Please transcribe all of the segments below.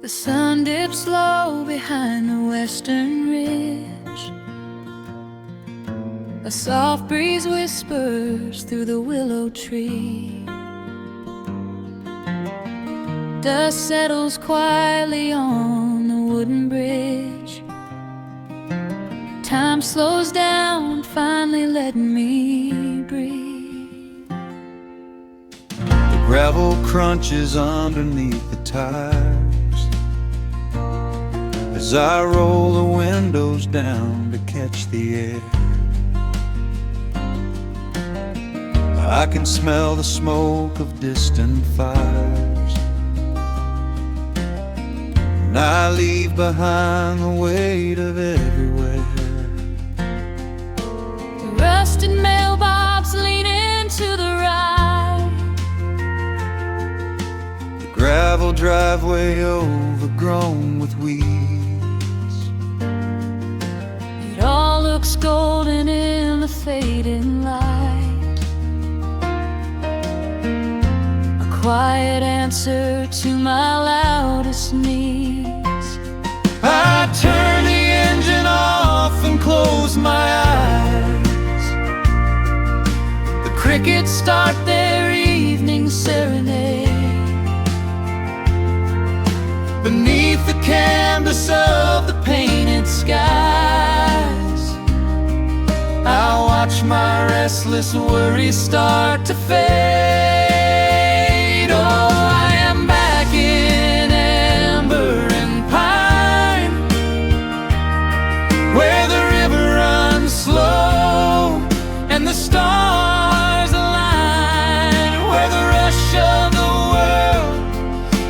The sun dips low behind the western ridge. A soft breeze whispers through the willow tree. Dust settles quietly on the wooden bridge. Time slows down, finally letting me breathe. The gravel crunches underneath the tires as I roll the windows down to catch the air. I can smell the smoke of distant fires, and I leave behind the weight of everywhere. The rusted mailbox leaning to the right. The gravel driveway overgrown with weeds. It all looks golden in the fading light. A quiet answer to my loudest needs. I turn the engine off and close my eyes. The crickets start their evening serenade. Beneath the canvas of the painted skies, I watch my restless worries start to fade. Oh, I am back in amber and pine, where the river runs slow and the stars align, where the rush of the world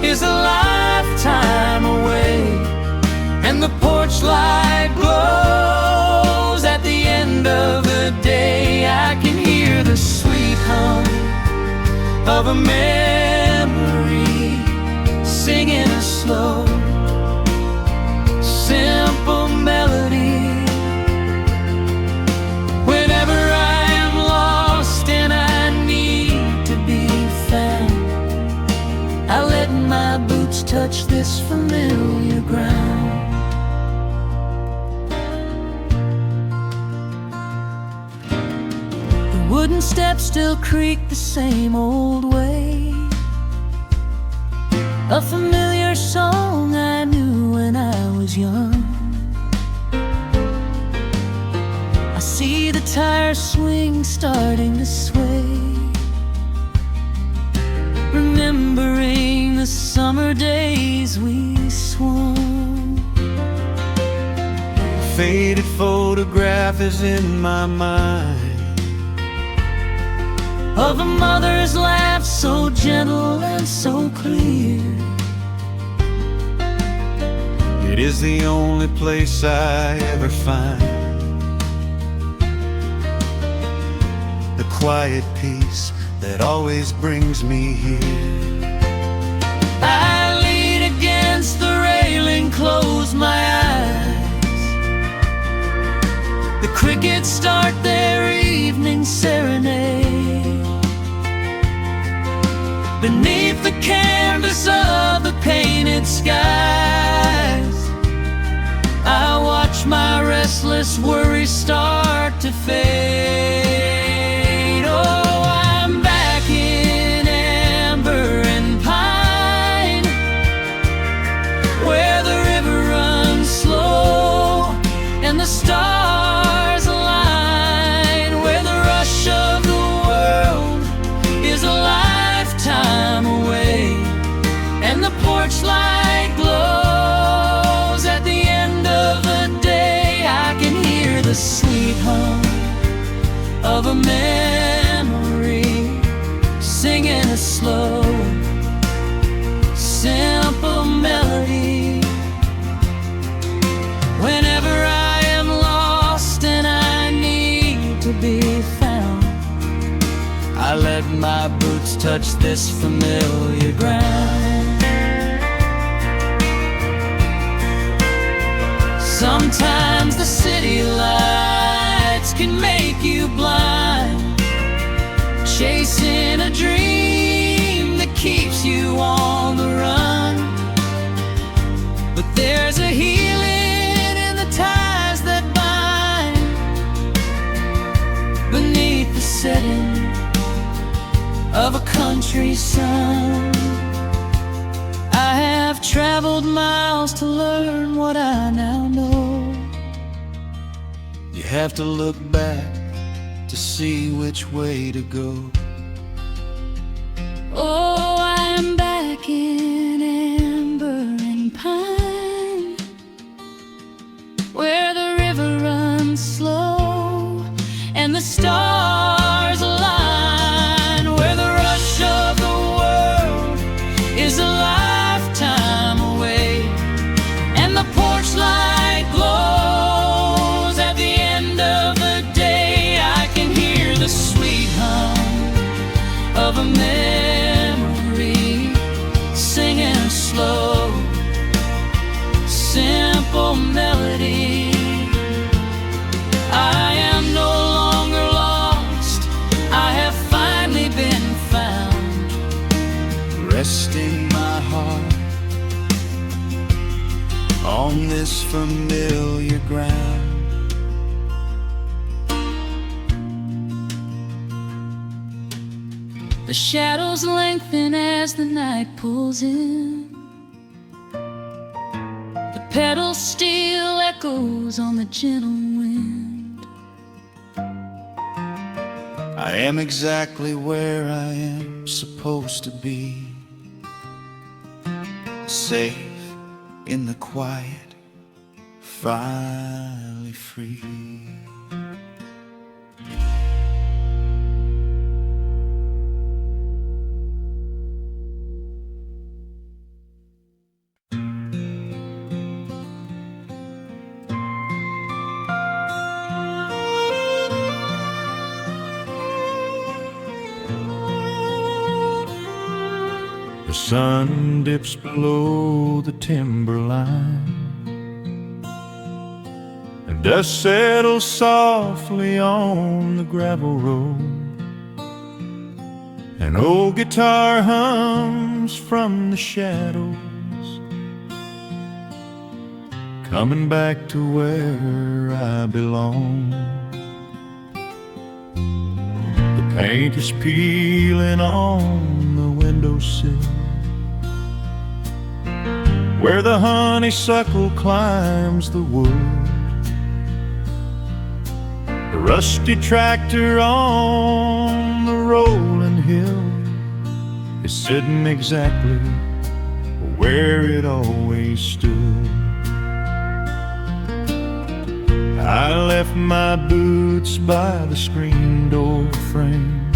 is a lifetime away, and the porch light glows at the end of the day. I can hear the sweet hum of a memory singing a slow, simple melody. Whenever I am lost and I need to be found, I let my boots touch this familiar ground. The wooden steps still creak the same old way. A familiar song I knew when I was young. I see the tire swing starting to sway, remembering the summer days we swung. A faded photograph is in my mind of a mother's laugh so gentle and so clear. It is the only place I ever find the quiet peace that always brings me here. I lean against the railing, close my eyes. The crickets start their evening serenade. Beneath the canvas of the painted skies, I watch my restless worries start to fade. Oh, I'm back in amber and pine, where the river runs slow and the stars align, where the rush of the world is a lifetime away, and the porch light glows at the end of the day. I can hear the sweet hum of a memory singing a slow, simple melody. Whenever I am lost and I need to be found, I let my boots touch this familiar ground. Sometimes the city lights can make you blind, chasing a dream that keeps you on the run. There's a healing in the ties that bind beneath the setting of a country sun. I have traveled miles to learn what I now know. You have to look back to see which way to go. Oh, I am back in amber and pine, where the river runs slow and the stars align, where the rush of the world is a lifetime away, and the porch light glows at the end of the day. I can hear the sweet hum of a memory singing a slow, simple melody. I am no longer lost, I have finally been found, Resting my heart on this familiar ground. The shadows lengthen as the night pulls in. The pedal steel echoes on the gentle wind. I am exactly where I am supposed to be, safe in the quiet, finally free. The sun dips below the timberline, and dust settles softly on the gravel road. An old guitar hums from the shadows, coming back to where I belong. The paint is peeling on the windowsill, where the honeysuckle climbs the wood. The rusty tractor on the rolling hill is sitting exactly where it always stood. I left my boots by the screen door frame,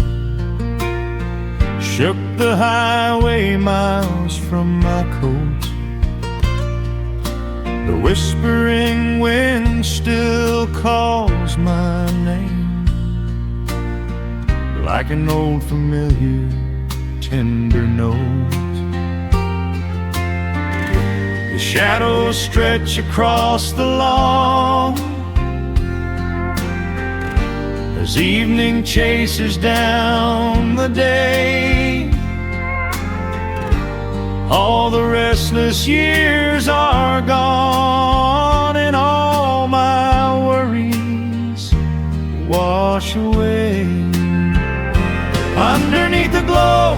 shook the highway miles from my coat. The whispering wind still calls my name, like an old familiar tender note. The shadows stretch across the lawn as evening chases down the day. All the restless years are gone, and all my worries wash away. Underneath the glow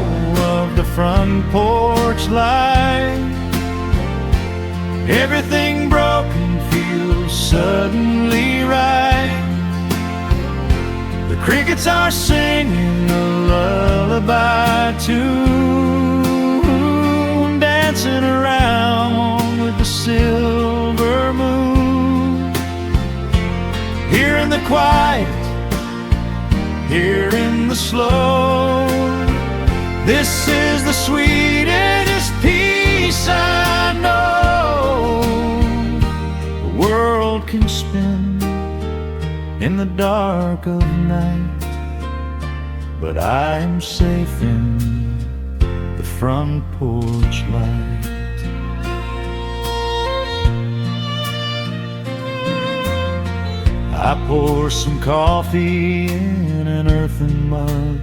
of the front porch light, everything broken feels suddenly right. The crickets are singing a lullaby tune, dancing around with the silver moon. Here in the quiet, here in the slow, this is the sweetest peace I know. The world can spin in the dark of night, but I am safe in the front porch light. I pour some coffee in an earthen mug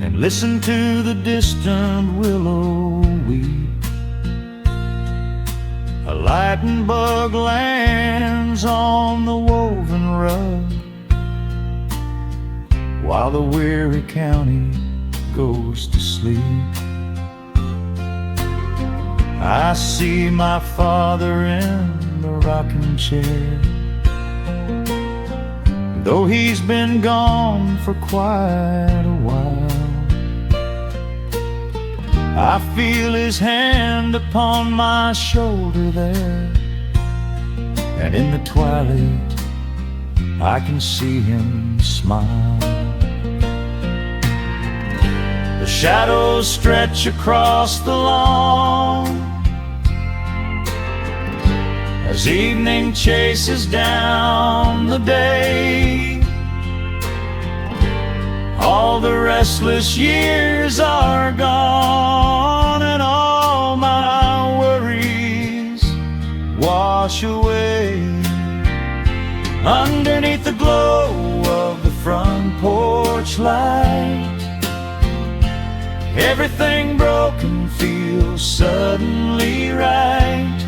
and listen to the distant willow weep. light and bug lands on the woven rug, while the weary county goes to sleep. I see my father in the rocking chair, though he's been gone for quite a while. I feel his hand upon my shoulder there, and in the twilight I can see him smile. The shadows stretch across the lawn as evening chases down the day. All the restless years are gone, and all my worries wash away. Underneath the glow of the front porch light, everything broken feels suddenly right.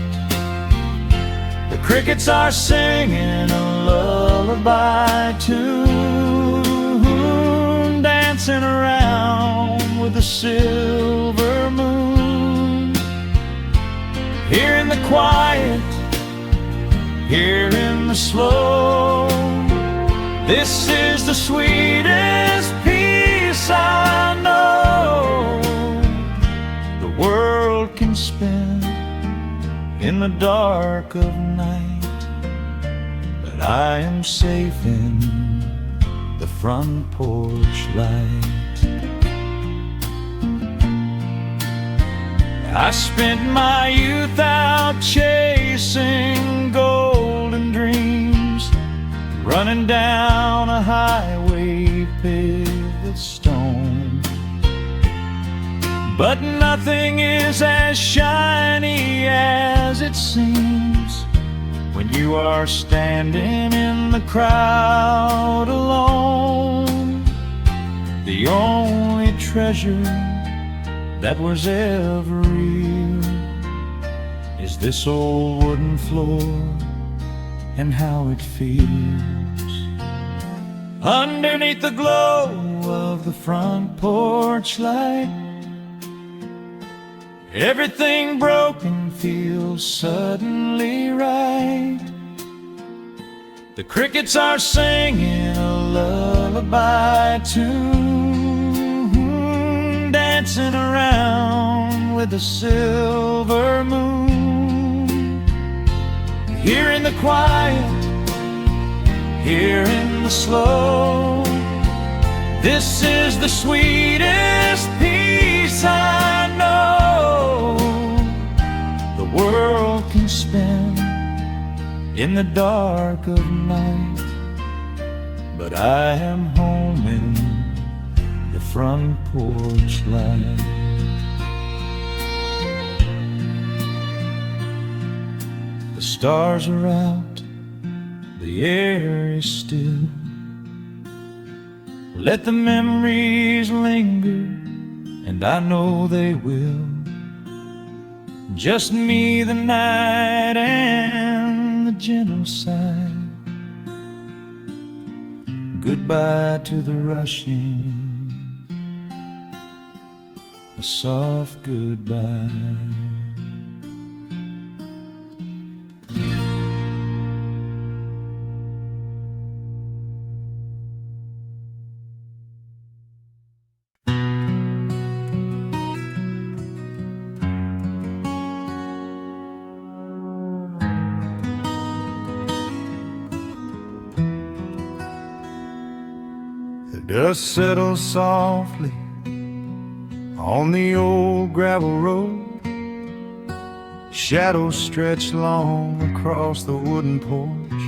The crickets are singing a lullaby tune, dancing around with the silver moon. Here in the quiet, here in the slow, this is the sweetest peace I know. The world can spin in the dark of night, but I am safe in the front porch light. I spent my youth out chasing golden dreams, running down a highway paved with stone. But nothing is as shiny as it seems when you are standing in the crowd alone. The only treasure that was ever real is this old wooden floor and how it feels. Underneath the glow of the front porch light, everything broken feels suddenly right. The crickets are singing a lullaby tune, dancing around with the silver moon. Here in the quiet, here in the slow, this is the sweetest peace I know. The world can spin in the dark of night, but I am home in the front porch light. The stars are out, the air is still. Let the memories linger, and I know they will. Just me, the night, and the gentle sigh. Goodbye to the rushing, a soft goodbye. The dust settles softly on the old gravel road. Shadows stretch long across the wooden porch.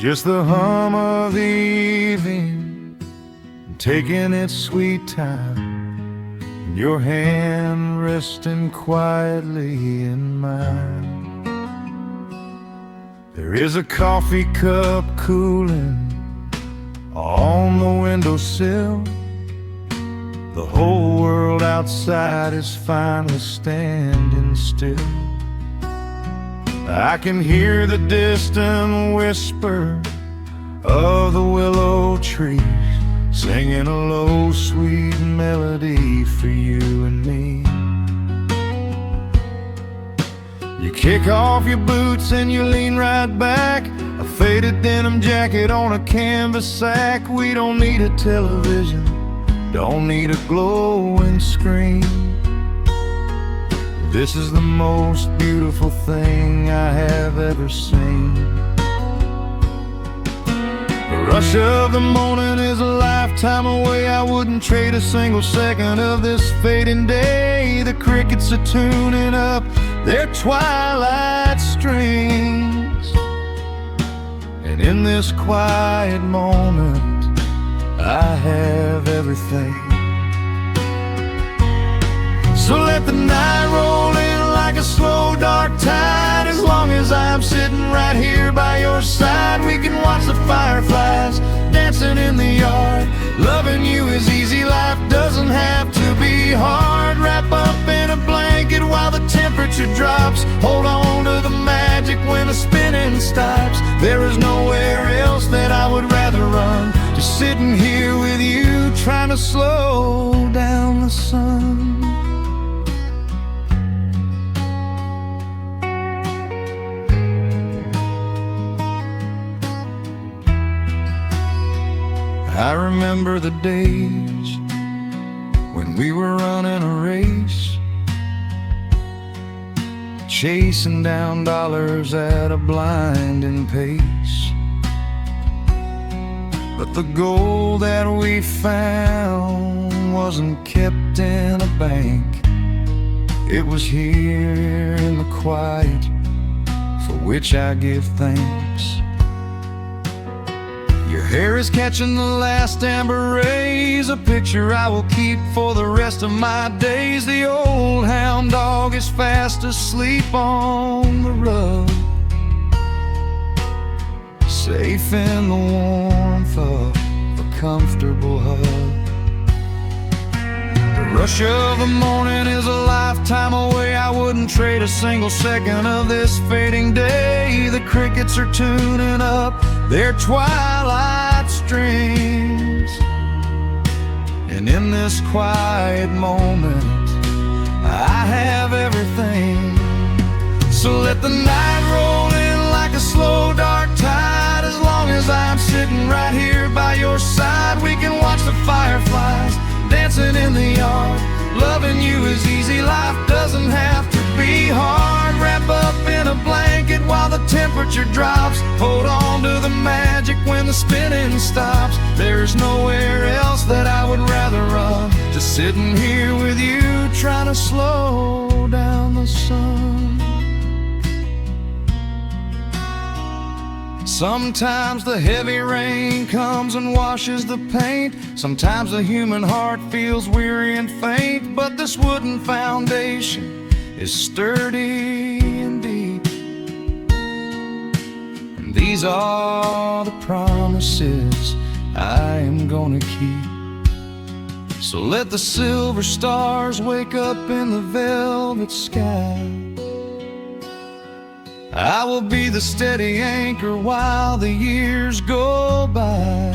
Just the hum of the evening taking its sweet time, and your hand resting quietly in mine. There is a coffee cup cooling on the windowsill, The whole world outside is finally standing still. I can hear the distant whisper of the willow trees, singing a low, sweet melody for you and me. You kick off your boots and you lean right back, a faded denim jacket on a canvas sack. We don't need a television, don't need a glowing screen. This is the most beautiful thing I have ever seen. The rush of the morning is a lifetime away. I wouldn't trade a single second of this fading day. The crickets are tuning up their twilight strings, and in this quiet moment I have everything. So let the night roll in like a slow dark tide. As long as I'm sitting right here by your side, we can watch the fireflies dancing in the yard. Loving you is easy, life doesn't have to be hard. Wrap up in a blanket while the temperature drops. Hold on to the magic when the spinning stops. There is nowhere else that I would rather run, just sitting here with you, trying to slow down the sun. I remember the days when we were running a race, chasing down dollars at a blinding pace. But the gold that we found wasn't kept in a bank. It was here in the quiet, for which I give thanks. Your hair is catching the last amber rays, a picture I will keep for the rest of my days. The old hound dog is fast asleep on the rug, safe in the warmth of a comfortable hug. The rush of the morning is a lifetime away. I wouldn't trade a single second of this fading day. The crickets are tuning up their twilight strings, and in this quiet moment I have everything. So let the night roll in like a slow dark tide. As long as I'm sitting right here by your side, we can watch the fireflies dancing in the yard. Loving you is easy, life doesn't have to be hard. Wrap up in a blanket while the temperature drops. Hold on to the magic when the spinning stops. There's nowhere else that I would rather run, just sitting here with you, trying to slow down the sun. Sometimes the heavy rain comes and washes the paint. Sometimes the human heart feels weary and faint. But this wooden foundation is sturdy and deep, and these are the promises I am gonna keep. So let the silver stars wake up in the velvet sky. I will be the steady anchor while the years go by.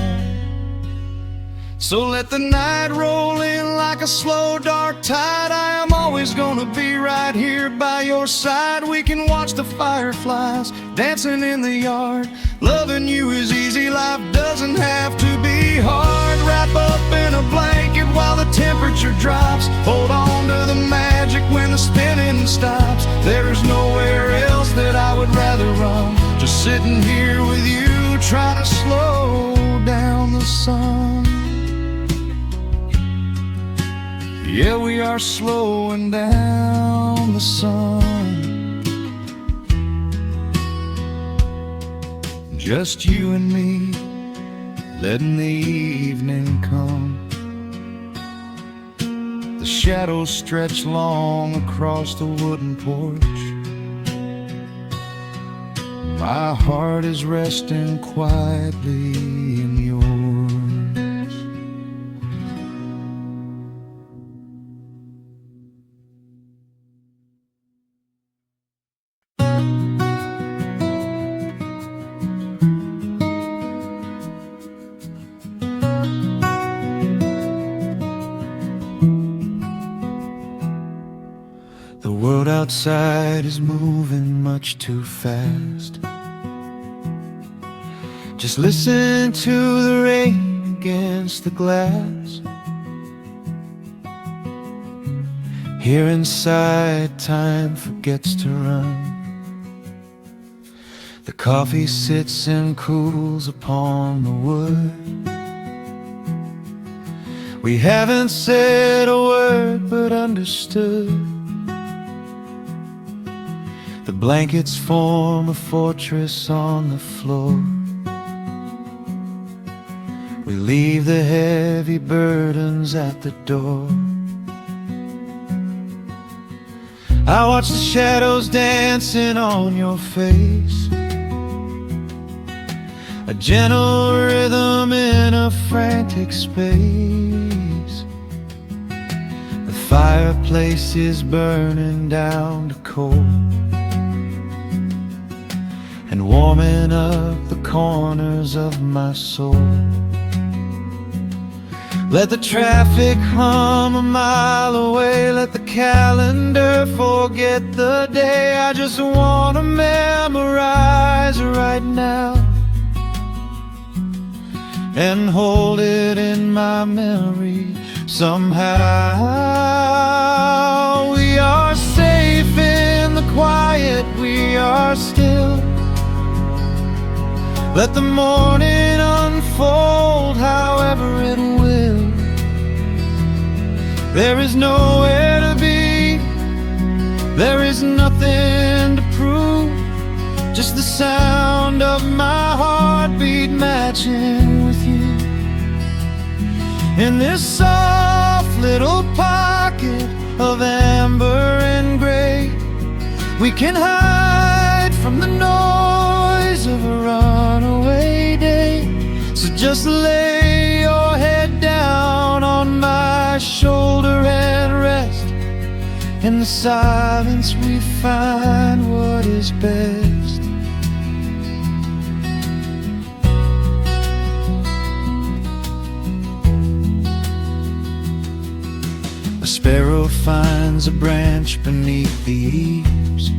So let the night roll in like a slow dark tide. I am always gonna be right here by your side. We can watch the fireflies dancing in the yard. Loving you is easy, life doesn't have to be hard. Wrap up in a blanket while the temperature drops. Hold on to the magic when the spinning stops. There's nowhere else that I would rather run, just sitting here with you, trying to slow down the sun. Yeah, we are slowing down the sun, just you and me, letting the evening come. The shadows stretch long across the wooden porch. My heart is resting quietly in yours. outside is moving much too fast. Just listen to the rain against the glass. Here inside, time forgets to run. The coffee sits and cools upon the wood. We haven't said a word but understood. The blankets form a fortress on the floor. We leave the heavy burdens at the door. I watch the shadows dancing on your face, a gentle rhythm in a frantic space. The fireplace is burning down to coal and warming up the corners of my soul. Let the traffic hum a mile away, let the calendar forget the day. I just wanna memorize right now and hold it in my memory somehow. We are safe in the quiet, we are still. Let the morning unfold however it will. There is nowhere to be, there is nothing to prove, just the sound of my heartbeat matching with you. In this soft little pocket of amber and gray, we can hide from the noise of a runaway day. So just lay your head down on my shoulder and rest. In the silence we find what is best. A sparrow finds a branch beneath the eaves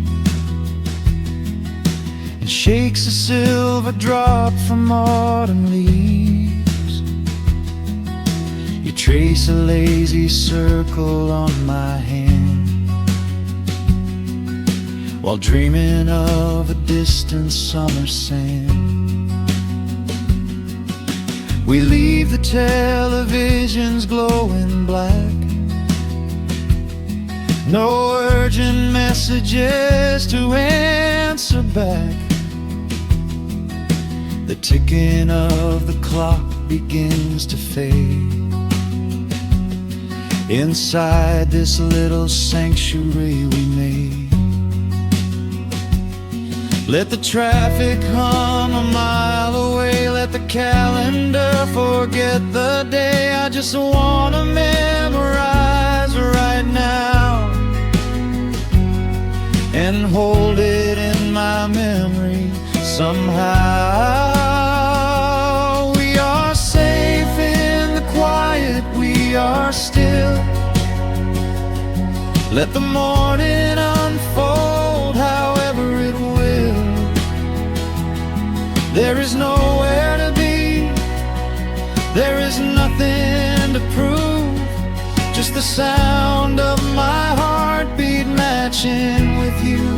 and shakes a silver drop from autumn leaves. You trace a lazy circle on my hand while dreaming of a distant summer sand. We leave the televisions glowing black, no urgent messages to answer back. The ticking of the clock begins to fade inside this little sanctuary we made. Let the traffic hum a mile away, let the calendar forget the day. I just wanna memorize right now and hold it in my memory somehow. We are safe in the quiet, we are still. Let the morning unfold however it will. There is nowhere to be, there is nothing to prove, just the sound of my heartbeat matching with you.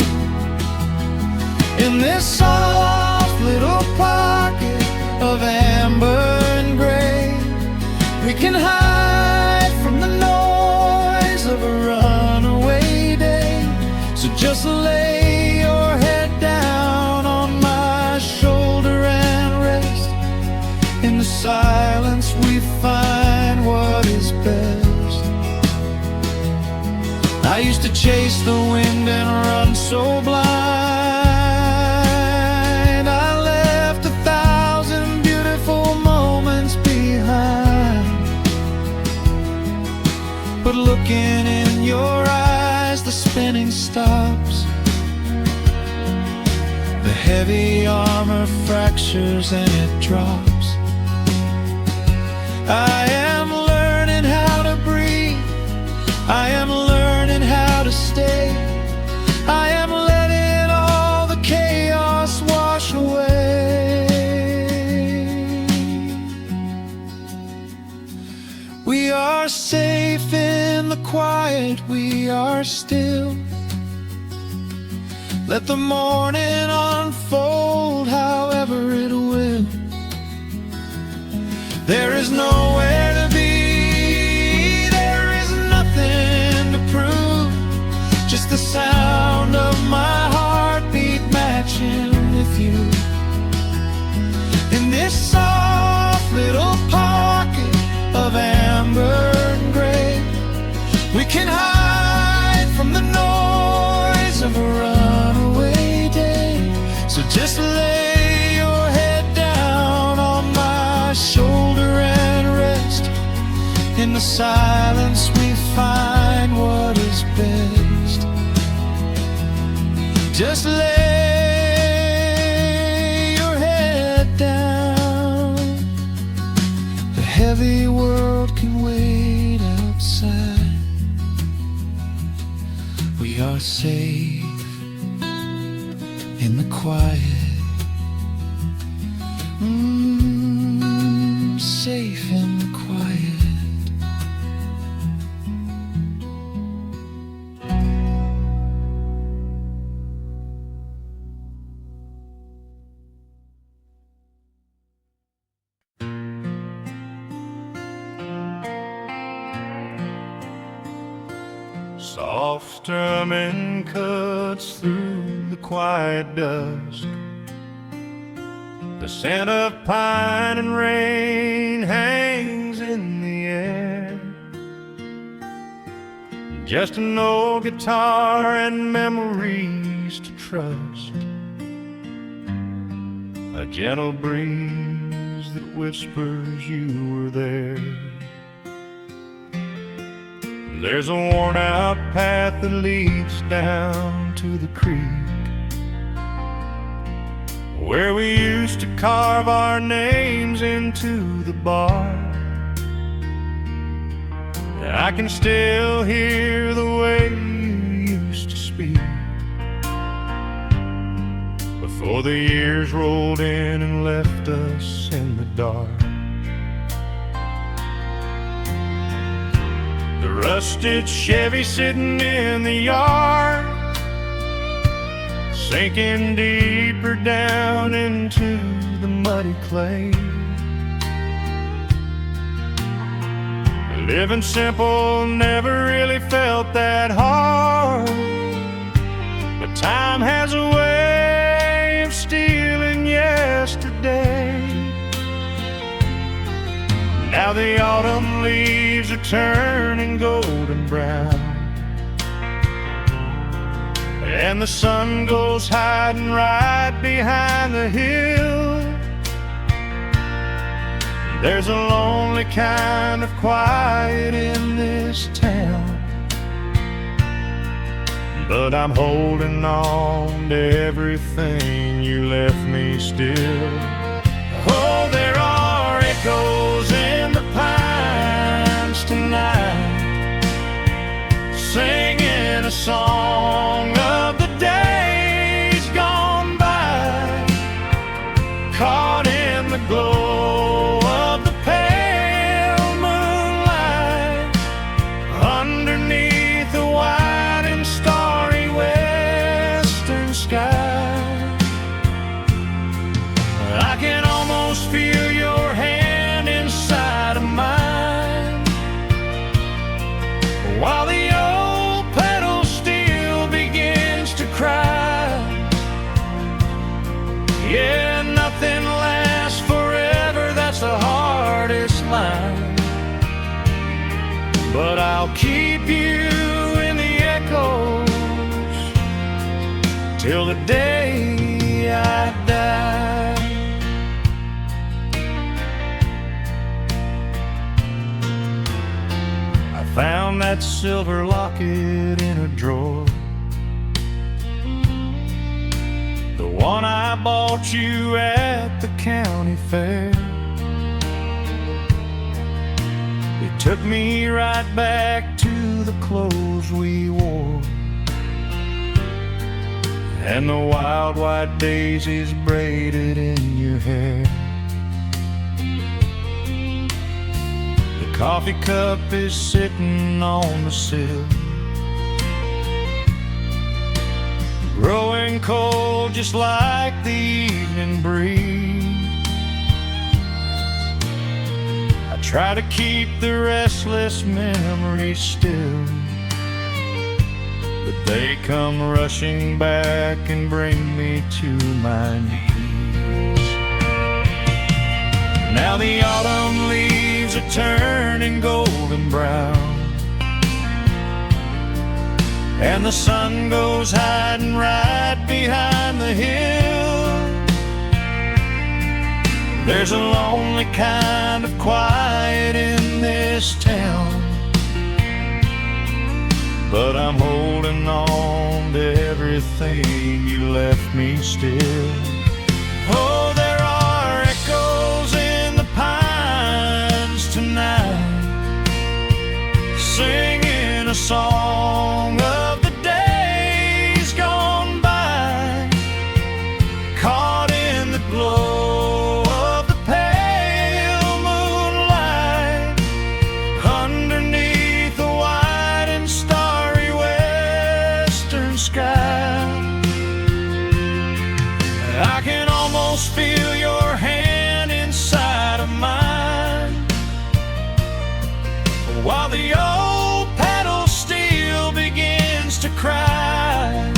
In this soft little pocket of amber and gray, we can hide from the noise of a runaway day. So just lay your head down on my shoulder and rest. In the silence we find what is best. I used to chase the wind and run so blind. I left 1,000 beautiful moments behind. But looking in your eyes, the spinning stops. The heavy armor fractures and it drops. I am learning how to breathe, I am learning how to stay. We are safe in the quiet, we are still. Let the morning unfold however it will. There is nowhere to be, there is nothing to prove. Just the sound of my heartbeat matching with you. In this soft little pocket of amber and gray, we can hide from the noise of a runaway day. So just lay your head down on my shoulder and rest. In the silence we find what is best. Just lay your head down. The heavy world can wait outside. We are safe in the quiet. Safe in the quiet. Soft strumming cuts through the quiet dusk. The scent of pine and rain hangs in the air. Just an old guitar and memories to trust. A gentle breeze that whispers you were there. There's a worn-out path that leads down to the creek, where we used to carve our names into the bark. I can still hear the way you used to speak before the years rolled in and left us in the dark. The rusted Chevy sitting in the yard, sinking deeper down into the muddy clay. Living simple never really felt that hard, but time has a way of stealing yesterday. Now the autumn leaves are turning golden brown, and the sun goes hiding right behind the hill. There's a lonely kind of quiet in this town, but I'm holding on to everything you left me still. Oh, there are echoes in the pines tonight, singing a song of the days gone by, caught in the glow of the pale moonlight, underneath the white and starry western sky. I can almost feel your hand inside of mine, while the old pedal steel begins to cry. Yeah, nothing lasts forever, that's the hardest line, but I'll keep you in the echoes till the day I die. I found that silver locket in a drawer, the one I bought you at the county fair. It took me right back to the clothes we wore, and the wild white daisies braided in your hair. The coffee cup is sitting on the sill, growing cold just like the evening breeze. I try to keep the restless memories still, but they come rushing back and bring me to my knees. Now the autumn leaves are turning golden brown, and the sun goes hiding right behind the hill. There's a lonely kind of quiet in this town, but I'm holding on to everything you left me still. Oh, there are echoes in the pines tonight, singing a song of the days gone by, caught in the glow of the pale moonlight, underneath the white and starry western sky. I can almost feel your hand inside of mine, while the old pedal steel begins to cry.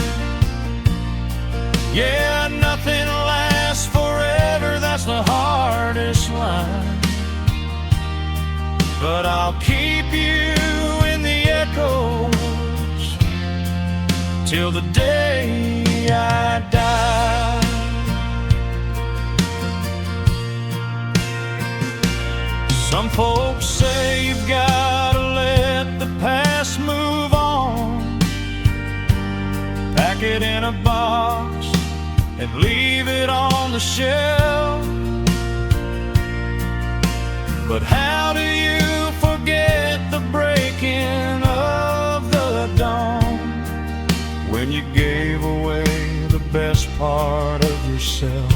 Yeah, nothing lasts forever, that's the hardest line, but I'll keep you in the echoes till the day I die. Some folks say you've gotta let the past move on, pack it in a box and leave it on the shelf. But how do you forget the breaking of the dawn, when you gave away the best part of yourself?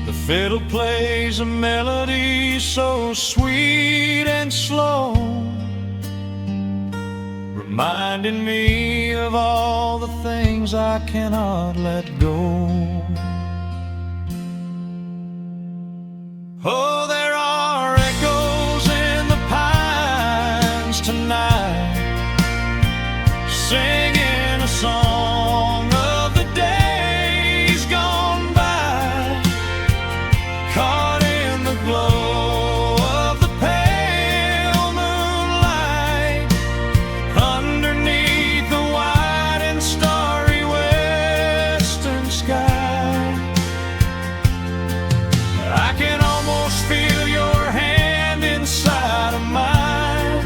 The fiddle plays a melody so sweet and slow, reminding me of all the things I cannot let go. Oh, there are echoes in the pines tonight, singing a song of the days gone by, caught in the glow of the pale moonlight, underneath the white and starry western sky. I can almost feel your hand inside of mine,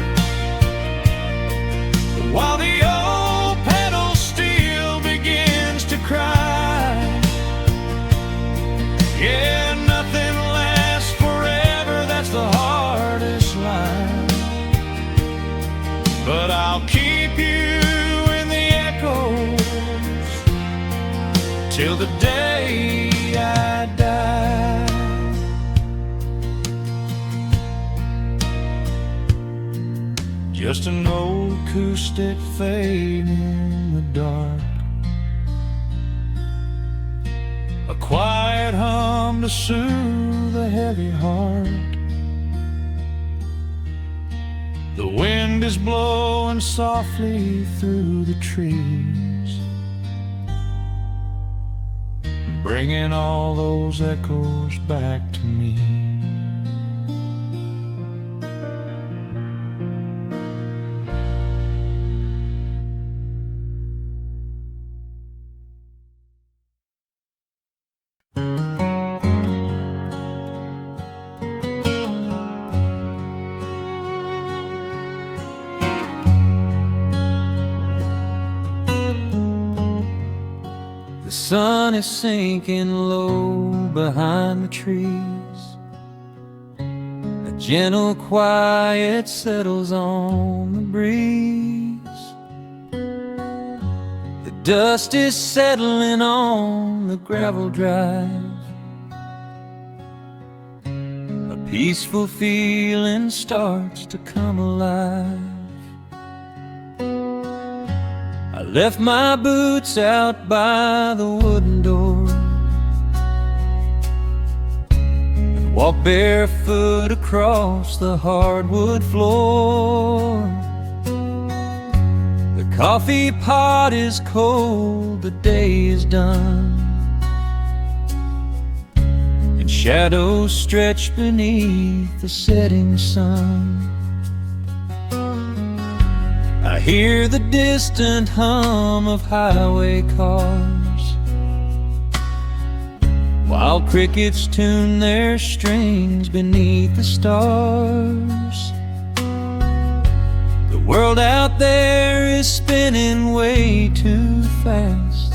while the old pedal steel begins to cry. Yeah, nothing lasts forever, that's the hardest line, but I'll keep you in the echoes till the day I die. Just an old acoustic fade in the dark, a quiet hum to soothe a heavy heart. The wind is blowing softly through the trees, bringing all those echoes back to me. The sun is sinking low behind the trees, a gentle quiet settles on the breeze. The dust is settling on the gravel drive, a peaceful feeling starts to come alive. I left my boots out by the wooden door and walked barefoot across the hardwood floor. The coffee pot is cold, the day is done, and shadows stretch beneath the setting sun. I hear the distant hum of highway cars, while crickets tune their strings beneath the stars. The world out there is spinning way too fast,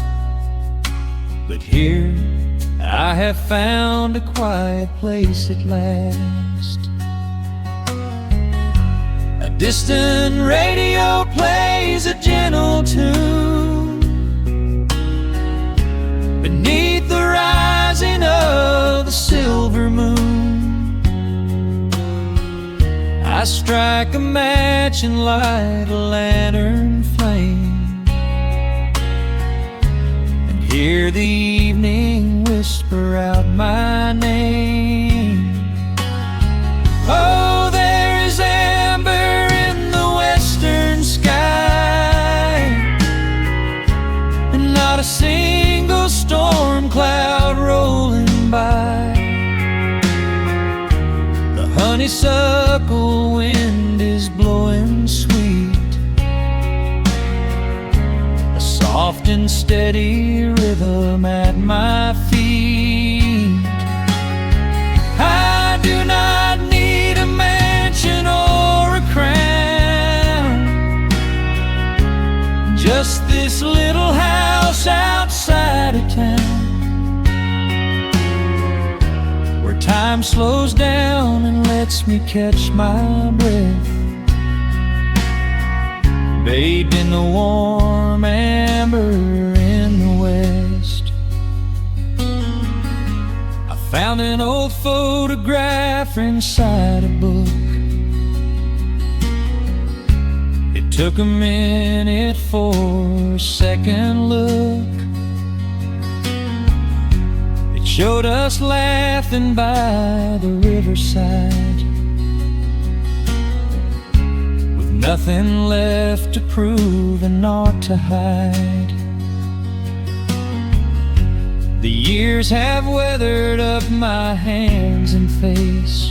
but here I have found a quiet place at last. A distant radio plays a gentle tune beneath the rising of the silver moon. I strike a match and light a lantern flame, and hear the evening whisper out my name. Oh, there is amber in the western sky, and not a single storm cloud rolling by. The honeysuckle wind is blowing sweet, a soft and steady rhythm at my feet. I do not need a mansion or a crown, just this little house outside of town, where time slows down and lets me catch my breath, bathed in the warm amber in the west. I found an old photograph inside a book. It took a minute for a second look. It showed us laughing by the riverside, with nothing left to prove and naught to hide. The years have weathered up my hands and face,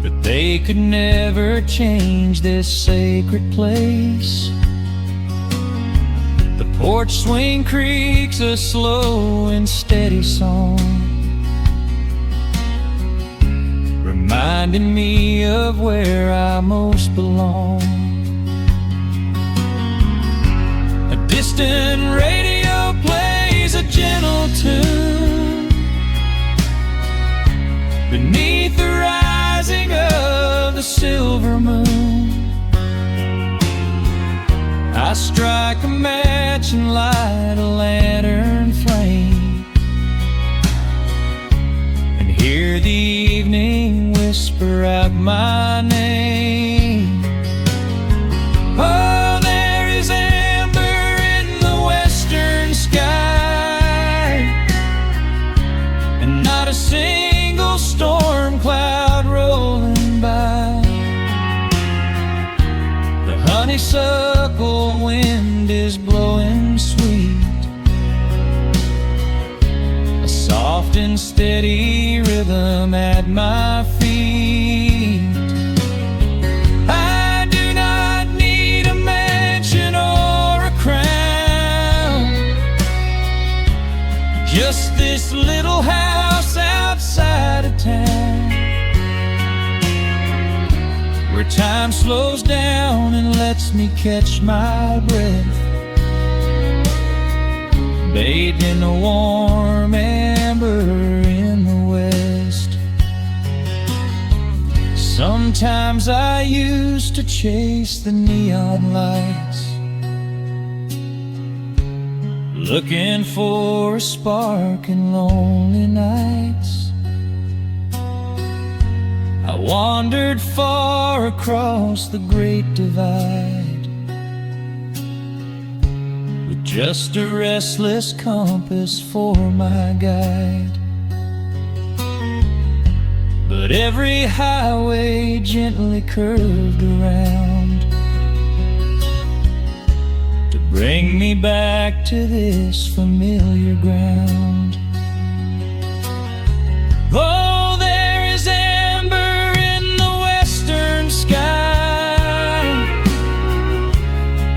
but they could never change this sacred place. The porch swing creaks a slow and steady song, reminding me of where I most belong. A distant radio plays a gentle tune beneath the rising of the silver moon. I strike a match and light a lantern flame, and hear the evening whisper out my name. Oh, there is amber in the western sky, and not a single storm cloud rolling by. The honeysuckle wind is blowing sweet, a soft and steady rhythm at my feet. I do not need a mansion or a crown, just this little house outside of town, where time slows down and lets me catch my breath, bathed in the warm amber in the west. Sometimes I used to chase the neon lights, looking for a spark in lonely nights. wandered far across the great divide, with just a restless compass for my guide. But every highway gently curved around to bring me back to this familiar ground. Oh, there is amber in the western sky,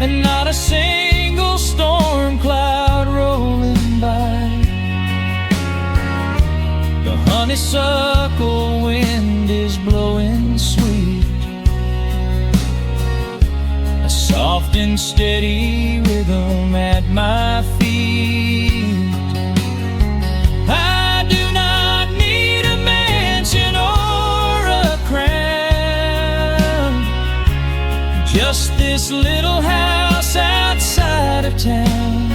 and not a single storm cloud rolling by. The honeysuckle wind is blowing sweet, a soft and steady rhythm at my feet. I do not need a mansion or a crown, just this little house outside of town,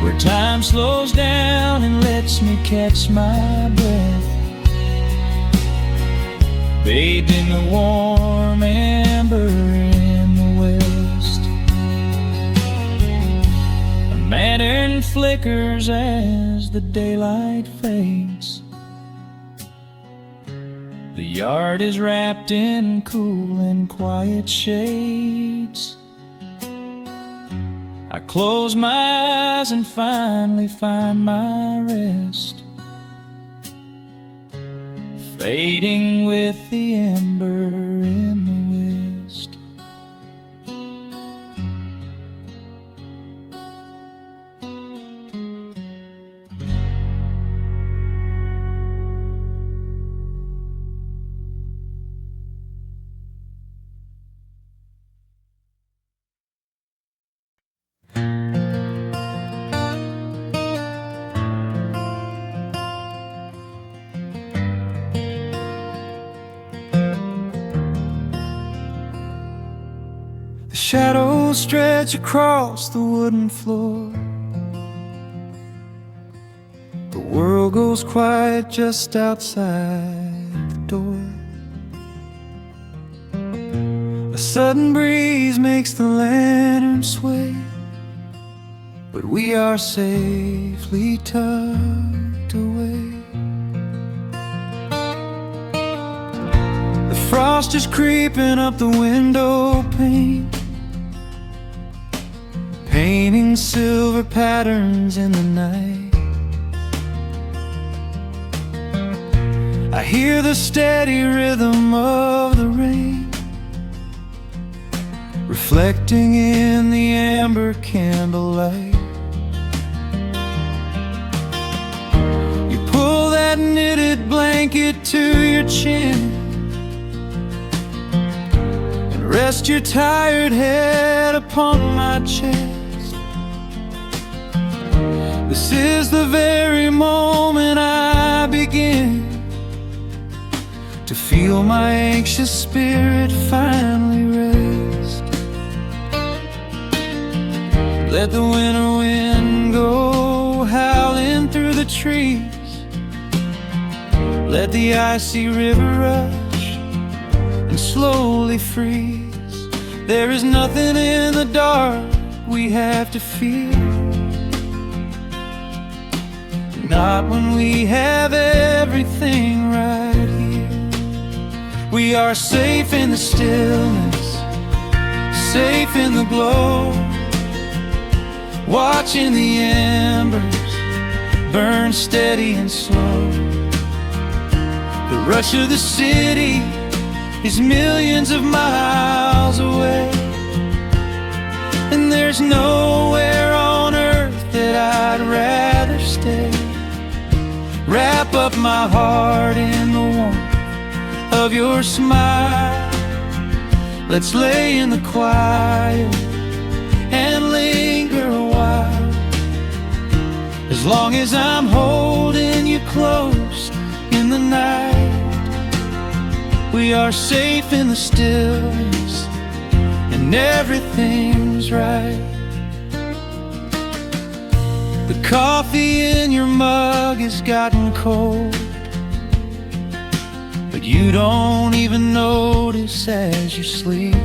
where time slows down and lets me catch my breath, bathed in the warm amber in the west. A lantern flickers as the daylight fades. The yard is wrapped in cool and quiet shades. I close my eyes and finally find my rest, fading with the ember in the west. The shadows stretch across the wooden floor. The world goes quiet just outside the door. A sudden breeze makes the lantern sway, but we are safely tucked away. The frost is creeping up the window pane, painting silver patterns in the night. I hear the steady rhythm of the rain, reflecting in the amber candlelight. You pull that knitted blanket to your chin and rest your tired head upon my chest. This is the very moment I begin to feel my anxious spirit finally rest. Let the winter wind go howling through the trees. Let the icy river rush and slowly freeze. There is nothing in the dark we have to fear, not when we have everything right here. We are safe in the stillness, safe in the glow, watching the embers burn steady and slow. The rush of the city is millions of miles away, and there's nowhere on earth that I'd rather stay. Wrap up my heart in the warmth of your smile. Let's lay in the quiet and linger a while. As long as I'm holding you close in the night, we are safe in the stillness and everything's right. The coffee in your mug has gotten cold, you don't even notice as you sleep.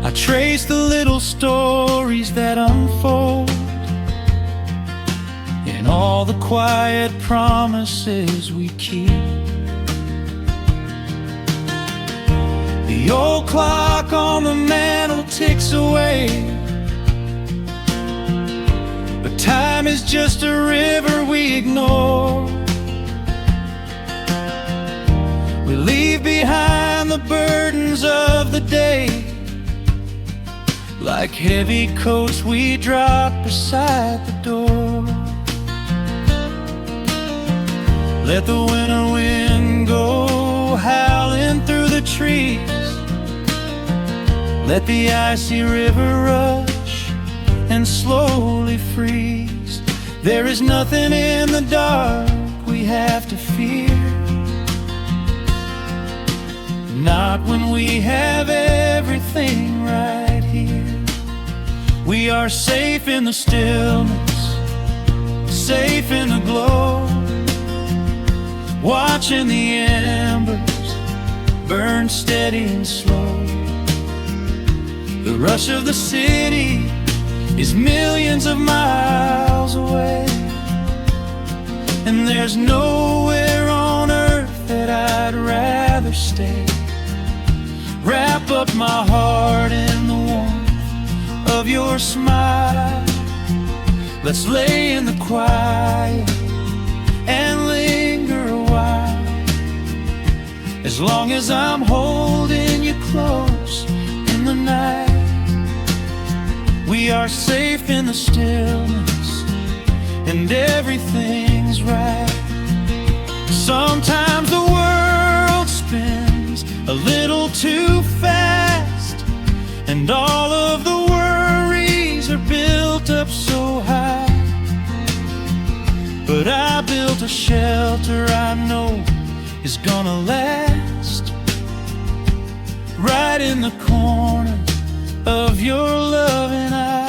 I trace the little stories that unfold in all the quiet promises we keep. The old clock on the mantle ticks away, but time is just a river we ignore. We leave behind the burdens of the day, like heavy coats we drop beside the door. Let the winter wind go howling through the trees. Let the icy river rush and slowly freeze. There is nothing in the dark we have to fear, not when we have everything right here. We are safe in the stillness, safe in the glow, watching the embers burn steady and slow. The rush of the city is millions of miles away, and there's nowhere on earth that I'd rather stay. Wrap up my heart in the warmth of your smile. Let's lay in the quiet and linger a while. As long as I'm holding you close in the night, we are safe in the stillness, and everything's right. Sometimes the world spins a little too fast, and all of the worries are built up so high. But I built a shelter I know is gonna last, right in the corner of your loving eye.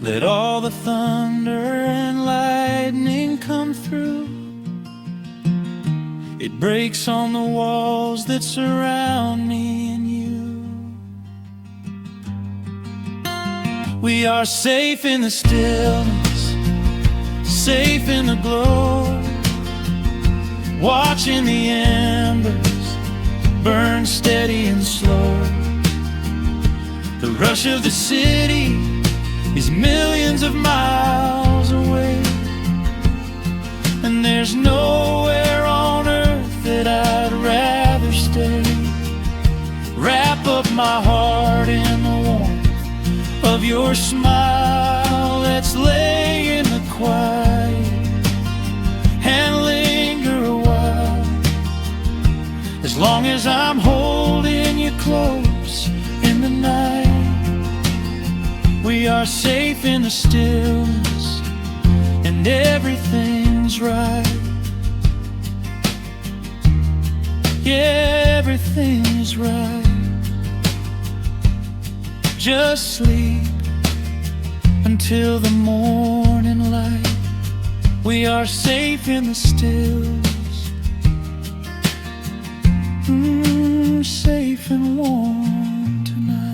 Let all the thunder and lightning come through. It breaks on the walls that surround me and you. We are safe in the stillness, safe in the glow, watching the embers burn steady and slow. The rush of the city is millions of miles away, and there's nowhere on earth that I'd rather stay. Wrap up my heart in the warmth of your smile. Let's lay in the quiet and linger a while. As long as I'm holding you close in the night, we are safe in the stillness, and everything's right. Yeah, everything's right. Just sleep until the morning light. We are safe in the stillness, safe and warm tonight.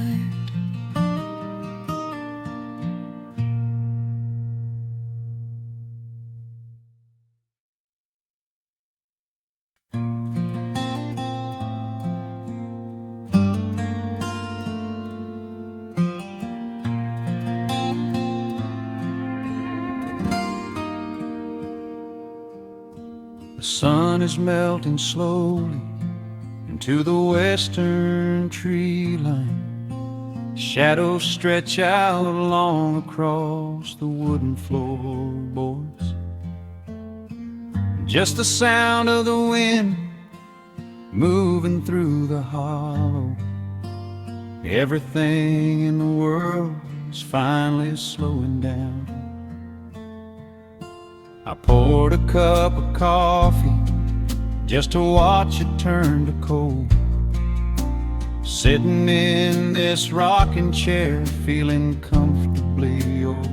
The sun is melting slowly into the western tree line. Shadows stretch out long across the wooden floorboards. Just the sound of the wind moving through the hollow. Everything in the world is finally slowing down. I poured a cup of coffee just to watch it turn to cold. Sitting in this rocking chair, feeling comfortably old.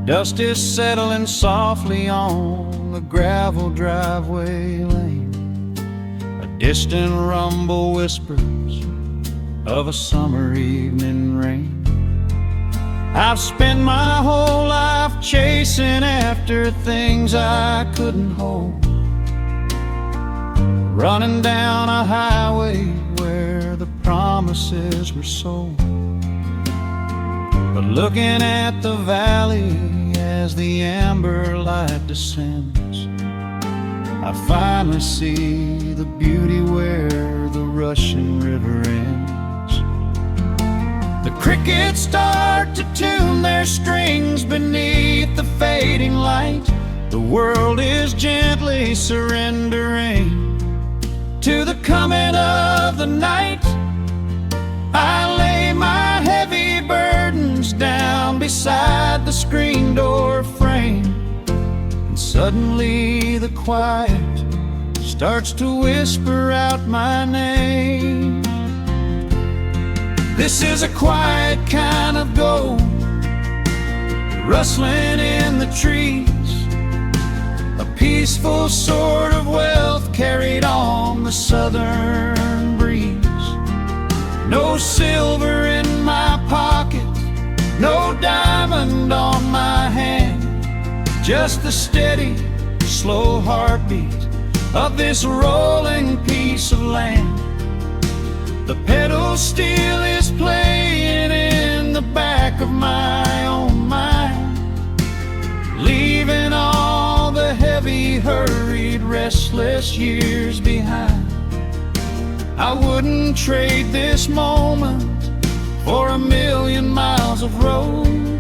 Dust is settling softly on the gravel driveway lane. A distant rumble whispers of a summer evening rain. I've spent my whole life chasing after things I couldn't hold, running down a highway where the promises were sold. But looking at the valley as the amber light descends, I finally see the beauty where the rushing river ends. The crickets start to tune their strings beneath the fading light. The world is gently surrendering to the coming of the night. I lay my heavy burdens down beside the screen door frame, and suddenly the quiet starts to whisper out my name. This is a quiet kind of gold, rustling in the trees, a peaceful sort of wealth carried on the southern breeze. No silver in my pocket, no diamond on my hand, just the steady, slow heartbeat of this rolling piece of land. The pedal steel is playing in the back of my own mind, leaving all the heavy, hurried, restless years behind. I wouldn't trade this moment for 1,000,000 miles of road.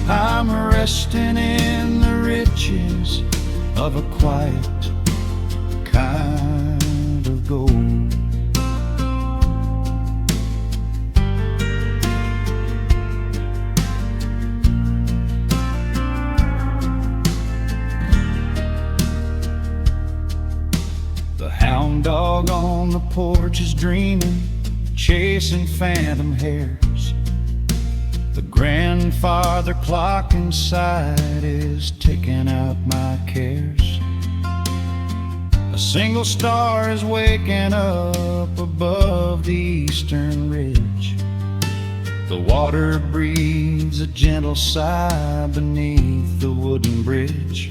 I'm resting in the riches of a quiet kind of gold. The hound dog on the porch is dreaming, chasing phantom hares. The grandfather clock inside is ticking out my cares. A single star is waking up above the eastern ridge. The water breathes a gentle sigh beneath the wooden bridge.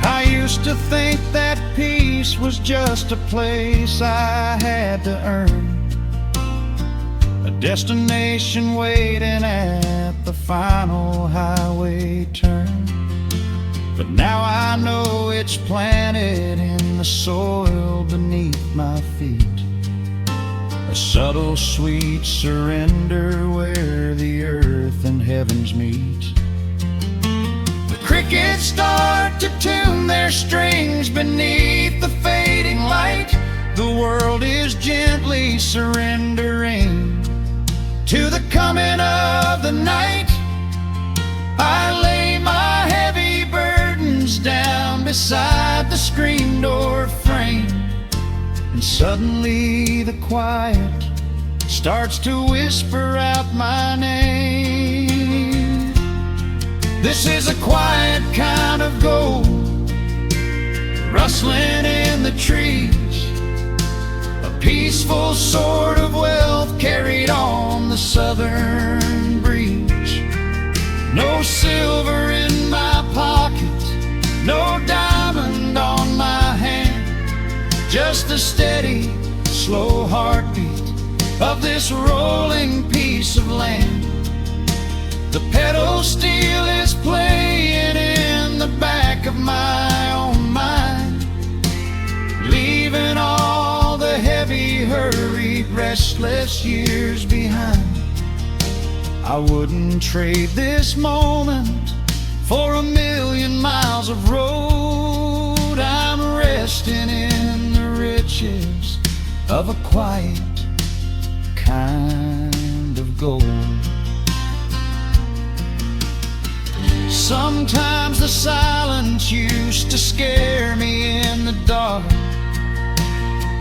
I used to think that peace was just a place I had to earn, a destination waiting at the final highway turn. But now I know it's planted in the soil beneath my feet, a subtle sweet surrender where the earth and heavens meet. Crickets start to tune their strings beneath the fading light. The world is gently surrendering to the coming of the night. I lay my heavy burdens down beside the screen door frame, and suddenly the quiet starts to whisper out my name. This is a quiet kind of gold, rustling in the trees, a peaceful sort of wealth carried on the southern breeze. No silver in my pocket, no diamond on my hand, just the steady, slow heartbeat of this rolling piece of land. The pedal steel is playing in the back of my own mind, leaving all the heavy, hurried, restless years behind. I wouldn't trade this moment for 1,000,000 miles of road. I'm resting in the riches of a quiet kind of gold. Sometimes the silence used to scare me in the dark,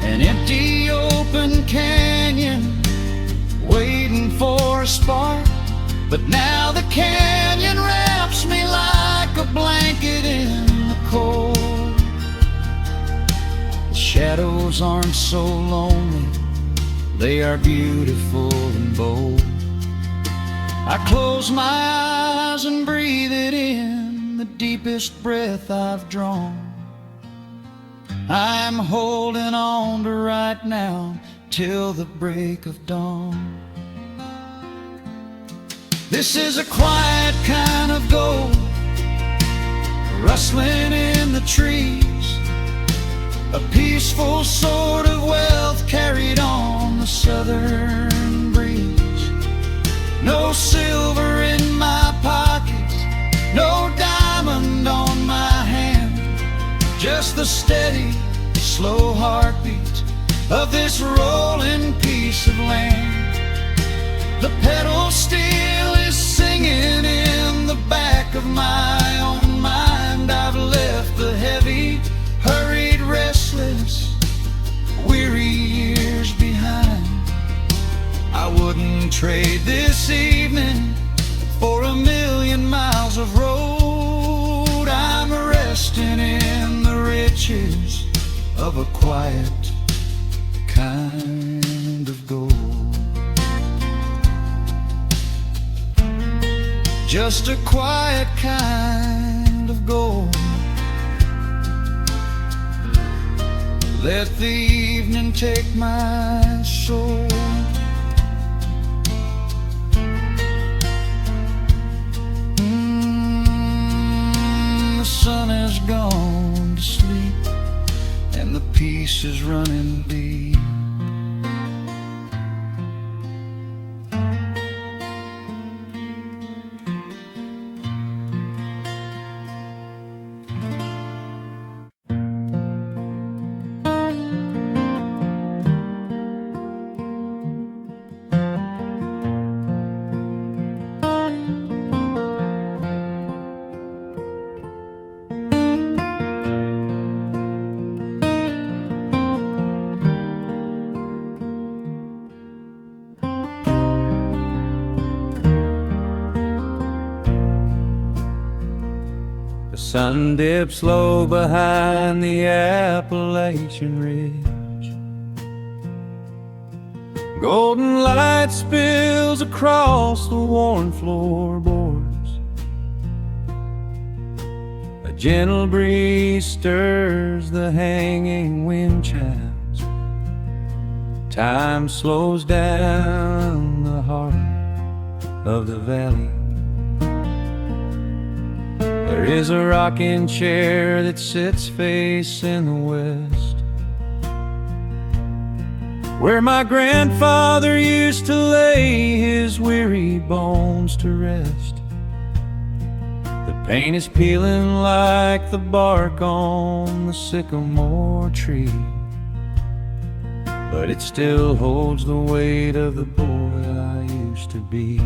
an empty open canyon waiting for a spark. But now the canyon ran blanket in the cold. The shadows aren't so lonely, they are beautiful and bold. I close my eyes and breathe it in, the deepest breath I've drawn. I'm holding on to right now till the break of dawn. This is a quiet kind of gold, rustling in the trees, a peaceful sort of wealth carried on the southern breeze. No silver in my pockets, no diamond on my hand, just the steady, slow heartbeat of this rolling piece of land. The pedal steel is singing in the back of my own mind. I've left the heavy, hurried, restless, weary years behind. I wouldn't trade this evening for 1,000,000 miles of road. I'm resting in the riches of a quiet kind of gold. Just a quiet kind of gold. Let the evening take my soul. The sun has gone to sleep and the peace is running deep. The sun dips low behind the Appalachian Ridge. Golden light spills across the worn floorboards. A gentle breeze stirs the hanging wind chimes. Time slows down the heart of the valley. There is a rocking chair that sits facing the west, where my grandfather used to lay his weary bones to rest. The paint is peeling like the bark on the sycamore tree, but it still holds the weight of the boy I used to be.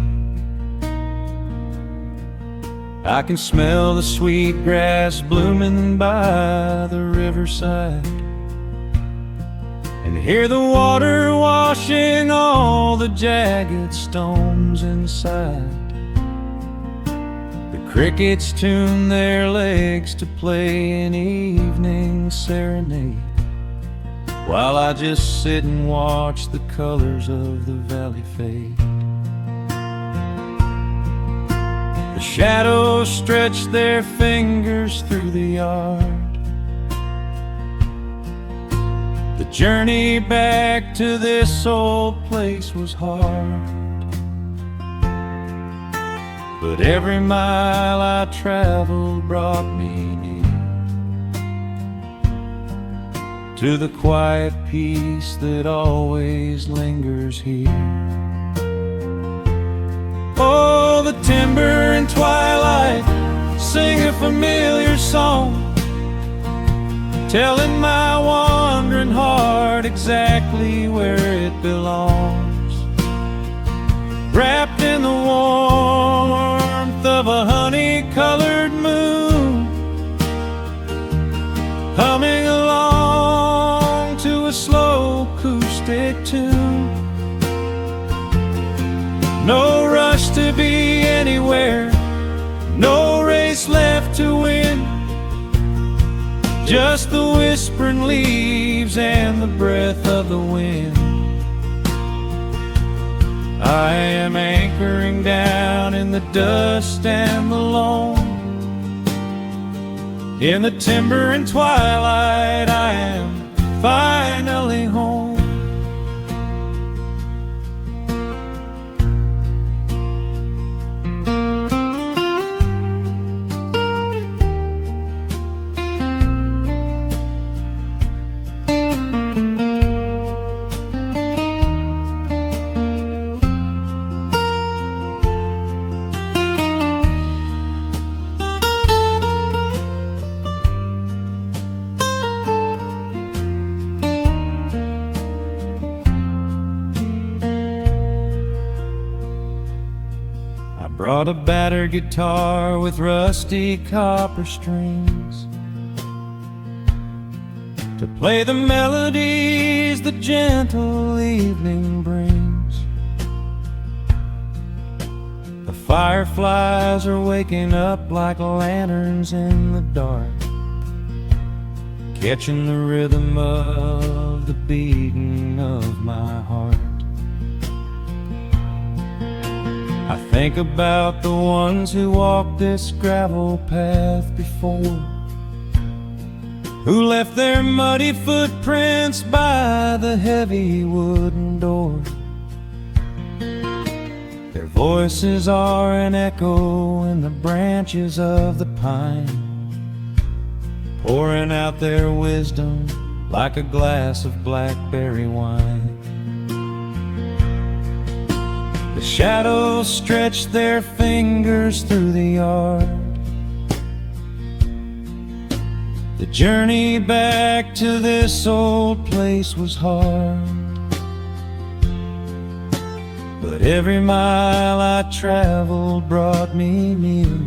I can smell the sweet grass blooming by the riverside, and hear the water washing all the jagged stones inside. The crickets tune their legs to play an evening serenade, while I just sit and watch the colors of the valley fade. The shadows stretch their fingers through the yard. The journey back to this old place was hard, but every mile I traveled brought me near to the quiet peace that always lingers here. Oh, the timber and twilight sing a familiar song, telling my wandering heart exactly where it belongs. Wrapped in the warmth of a honey-colored moon, humming along to a slow acoustic tune. No rush to be anywhere, no race left to just the whispering leaves and the breath of the wind. I am anchoring down in the dust and the loam. In the timber and twilight, I am finally home. Brought a battered guitar with rusty copper strings to play the melodies the gentle evening brings. The fireflies are waking up like lanterns in the dark, catching the rhythm of the beating of my heart. I think about the ones who walked this gravel path before, who left their muddy footprints by the heavy wooden door. Their voices are an echo in the branches of the pine, pouring out their wisdom like a glass of blackberry wine. The shadows stretch their fingers through the yard. The journey back to this old place was hard, but every mile I traveled brought me near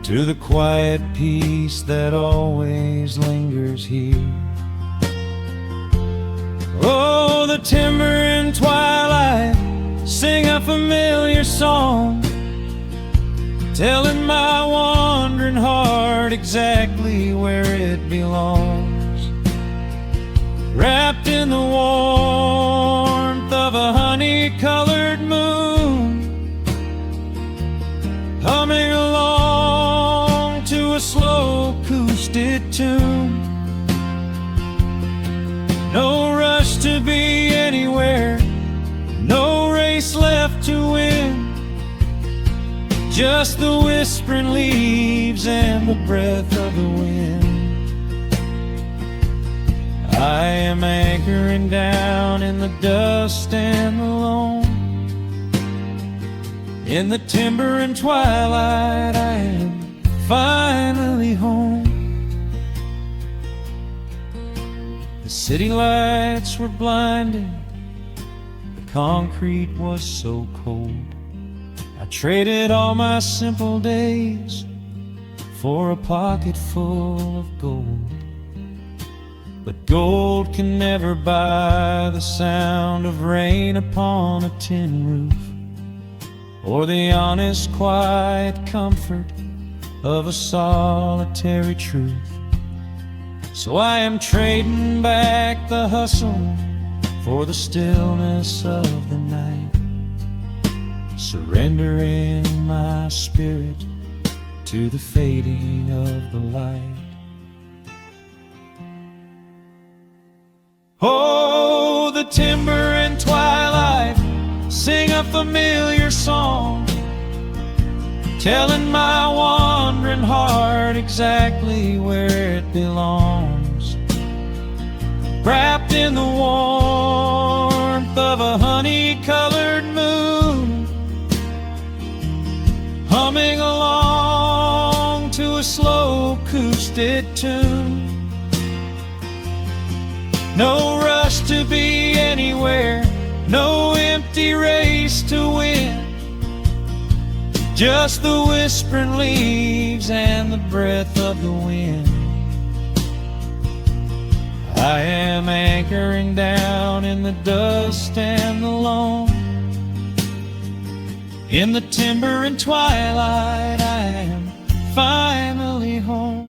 to the quiet peace that always lingers here. Oh, the timber and twilight sing a familiar song, telling my wandering heart exactly where it belongs. Wrapped in the warmth of a honey-colored moon, humming along to a slow acoustic tune. No rush to be anywhere, no race left to win, just the whispering leaves and the breath of the wind. I am anchoring down in the dust and the loam. In the timber and twilight, I am finally home. The city lights were blinding, the concrete was so cold. I traded all my simple days for a pocket full of gold. But gold can never buy the sound of rain upon a tin roof, or the honest, quiet comfort of a solitary truth. So I am trading back the hustle for the stillness of the night, surrendering my spirit to the fading of the light. Oh, the timber and twilight sing a familiar song, telling my wandering heart exactly where it belongs. Wrapped in the warmth of a honey-colored moon, humming along to a slow acoustic tune. No rush to be anywhere, no empty race to win, just the whispering leaves and the breath of the wind. I am anchoring down in the dust and the loam. In the timber and twilight, I am finally home.